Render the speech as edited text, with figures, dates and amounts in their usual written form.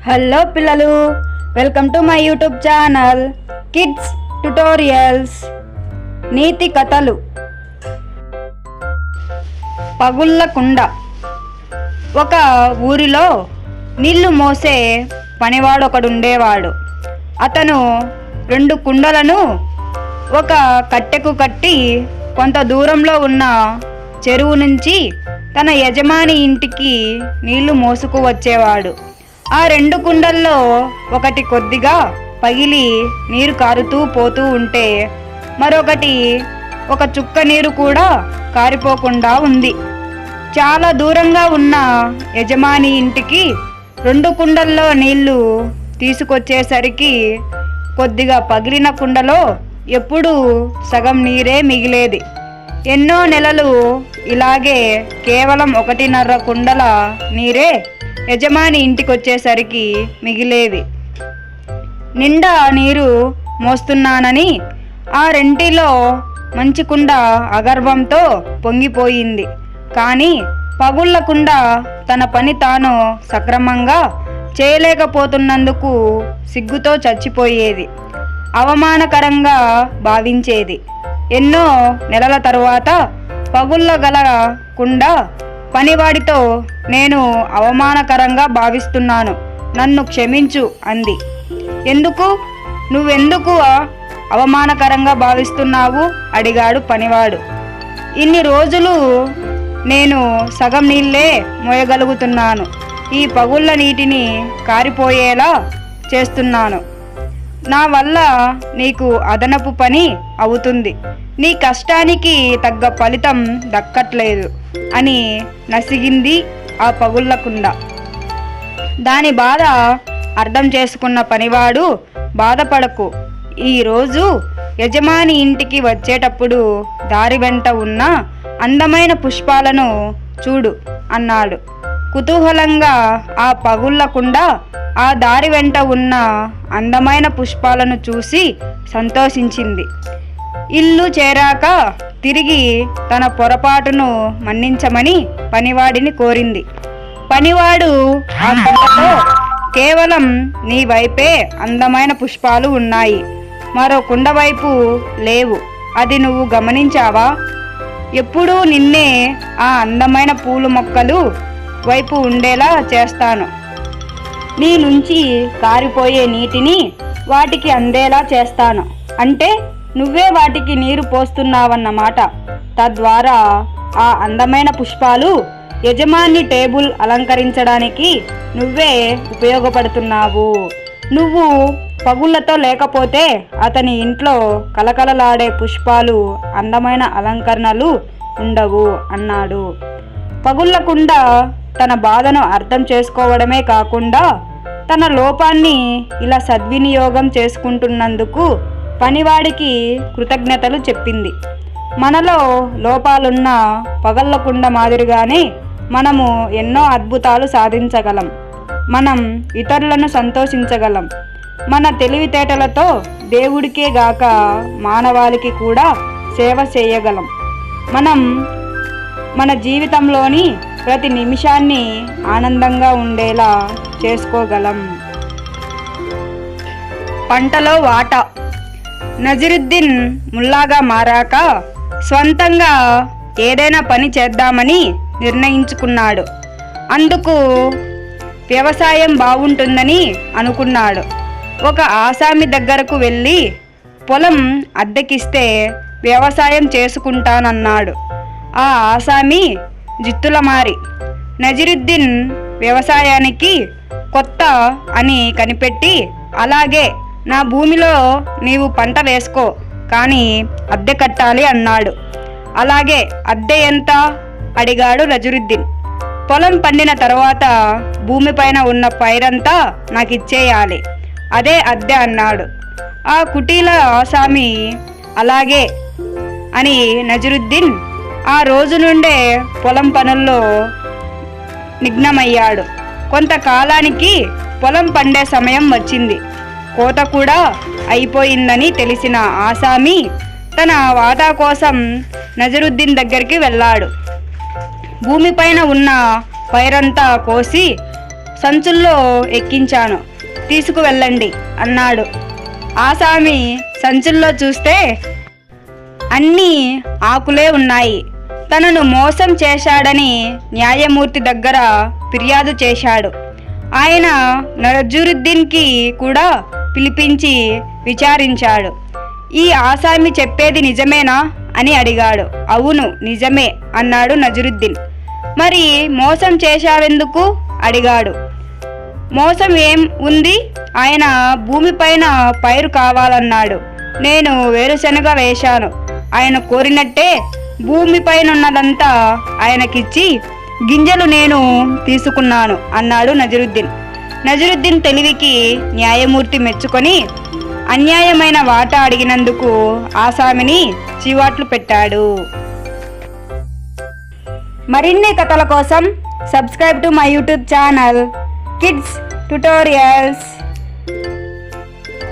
Hello పిల్లలు, welcome to my YouTube channel kids tutorials. నీతి కథలు. పగుళ్ళ కుండ. ఒక ఊరిలో నీళ్లు మోసే పనివాడొకడుండేవాడు. అతను 2 కుండలను ఒక కట్టెకు కట్టి కొంత దూరంలో ఉన్న చెరువు నుంచి తన యజమాని ఇంటికి నీళ్లు మోసుకు వచ్చేవాడు. ఆ 2 కుండల్లో ఒకటి కొద్దిగా పగిలి నీరు కారుతూ పోతూ ఉంటే మరొకటి ఒక చుక్క నీరు కూడా కారిపోకుండా ఉంది. చాలా దూరంగా ఉన్న యజమాని ఇంటికి 2 కుండల్లో నీళ్లు తీసుకొచ్చేసరికి కొద్దిగా పగిలిన కుండలో ఎప్పుడూ సగం నీరే మిగిలేది. ఎన్నో నెలలు ఇలాగే కేవలం 1.5 కుండల నీరే యజమాని ఇంటికొచ్చేసరికి మిగిలేవి. నిండా నీరు మోస్తున్నానని ఆ రెంటిలో మంచి కుండ అగర్వంతో పొంగిపోయింది. కానీ పగుళ్ళ కుండ తన పని తాను సక్రమంగా చేయలేకపోతున్నందుకు సిగ్గుతో చచ్చిపోయేది. అవమానకరంగా భావించేది. ఎన్నో నెలల తరువాత పగుళ్ళ గల కుండ పనివాడితో, నేను అవమానకరంగా భావిస్తున్నాను, నన్ను క్షమించు అంది. నువ్వెందుకు అవమానకరంగా భావిస్తున్నావు అడిగాడు పనివాడు. ఇన్ని రోజులు నేను సగం నీళ్ళే మోయగలుగుతున్నాను, ఈ పగుళ్ళ నీటిని కారిపోయేలా చేస్తున్నాను. నా వల్ల నీకు అదనపు పని అవుతుంది, నీ కష్టానికి తగ్గ ఫలితం దక్కట్లేదు అని నసిగింది ఆ పగుళ్ళ కుండ. దాని బాధ అర్థం చేసుకున్న పనివాడు, బాధపడకు, ఈరోజు యజమాని ఇంటికి వచ్చేటప్పుడు దారి వెంట ఉన్న అందమైన పుష్పాలను చూడు అన్నాడు. కుతూహలంగా ఆ పగుళ్ళ కుండ ఆ దారి వెంట ఉన్న అందమైన పుష్పాలను చూసి సంతోషించింది. ఇల్లు చేరాక తిరిగి తన పొరపాటును మన్నించమని పనివాడిని కోరింది. పనివాడు ఆ కుండలో కేవలం నీ వైపే అందమైన పుష్పాలు ఉన్నాయి, మరో కుండ వైపు లేవు, అది నువ్వు గమనించావా? ఎప్పుడూ నిన్నే ఆ అందమైన పూల మొక్కలు వైపు ఉండేలా చేస్తాను. నీ నుంచి కారిపోయే నీటిని వాటికి అందేలా చేస్తాను. అంటే నువ్వే వాటికి నీరు పోస్తున్నావన్నమాట. తద్వారా ఆ అందమైన పుష్పాలు యజమాని టేబుల్ అలంకరించడానికి నువ్వే ఉపయోగపడుతున్నావు. నువ్వు పగుళ్ళతో లేకపోతే అతని ఇంట్లో కలకలలాడే పుష్పాలు, అందమైన అలంకరణలు ఉండవు అన్నాడు. పగుళ్ళ కుండ తన బాధను అర్థం చేసుకోవడమే కాకుండా తన లోపాన్ని ఇలా సద్వినియోగం చేసుకుంటున్నందుకు పనివాడికి కృతజ్ఞతలు చెప్పింది. మనలో లోపాలున్న పగళ్ళ కుండ మాదిరిగానే మనము ఎన్నో అద్భుతాలు సాధించగలం. మనం ఇతరులను సంతోషించగలం. మన తెలివితేటలతో దేవుడికే గాక మానవాళికి కూడా సేవ చేయగలం. మనం మన జీవితంలోని ప్రతి నిమిషాన్ని ఆనందంగా ఉండేలా చేసుకోగలం. పంటలో వాటా. నజరుద్దీన్ ముల్లాగా మారాక స్వంతంగా ఏదైనా పని చేద్దామని నిర్ణయించుకున్నాడు. అందుకు వ్యవసాయం బాగుంటుందని అనుకున్నాడు. ఒక ఆసామి దగ్గరకు వెళ్ళి పొలం అద్దెకిస్తే వ్యవసాయం చేసుకుంటానన్నాడు. ఆ ఆసామి జిత్తులమారి. నజరుద్దీన్ వ్యవసాయానికి కొత్త అని కనిపెట్టి, అలాగే నా భూమిలో నీవు పంట వేసుకో, కానీ అద్దె కట్టాలి అన్నాడు. అలాగే, అద్దె ఎంత అడిగాడు నజరుద్దీన్. పొలం పండిన తర్వాత భూమిపైన ఉన్న పైరంతా నాకు ఇచ్చేయాలి, అదే అద్దె అన్నాడు. ఆ కుటీల ఆసామి అలాగే అని నజరుద్దీన్ ఆ రోజు నుండే పొలం పనుల్లో నిఘ్నమయ్యాడు. కొంతకాలానికి పొలం పండే సమయం వచ్చింది. కోత కూడా అయిపోయిందని తెలిసిన ఆసామి తన వాటా కోసం నజరుద్దీన్ దగ్గరికి వెళ్ళాడు. భూమిపైన ఉన్న పైరంతా కోసి సంచుల్లో ఎక్కించాను, తీసుకువెళ్ళండి అన్నాడు. ఆసామి సంచుల్లో చూస్తే అన్నీ ఆకులే ఉన్నాయి. తనను మోసం చేశాడని న్యాయమూర్తి దగ్గర ఫిర్యాదు చేశాడు. ఆయన నజరుద్దీన్కి కూడా పిలిపించి విచారించాడు. ఈ ఆసామి చెప్పేది నిజమేనా అని అడిగాడు. అవును, నిజమే అన్నాడు నజరుద్దీన్. మరి మోసం చేశావెందుకు అడిగాడు. మోసం ఏం ఉంది, ఆయన భూమిపైన పైరు కావాలన్నాడు. నేను వేరుశనగ వేశాను. ఆయన కోరినట్టే భూమిపైన ఉన్నదంతా ఆయనకిచ్చి గింజలు నేను తీసుకున్నాను అన్నాడు నజరుద్దీన్. నజరుద్దీన్ తెలివికి న్యాయమూర్తి మెచ్చుకొని అన్యాయమైన వాటా అడిగినందుకు ఆసామిని చివాట్లు పెట్టాడు. మరిన్ని కథల కోసం subscribe to my YouTube channel kids tutorials.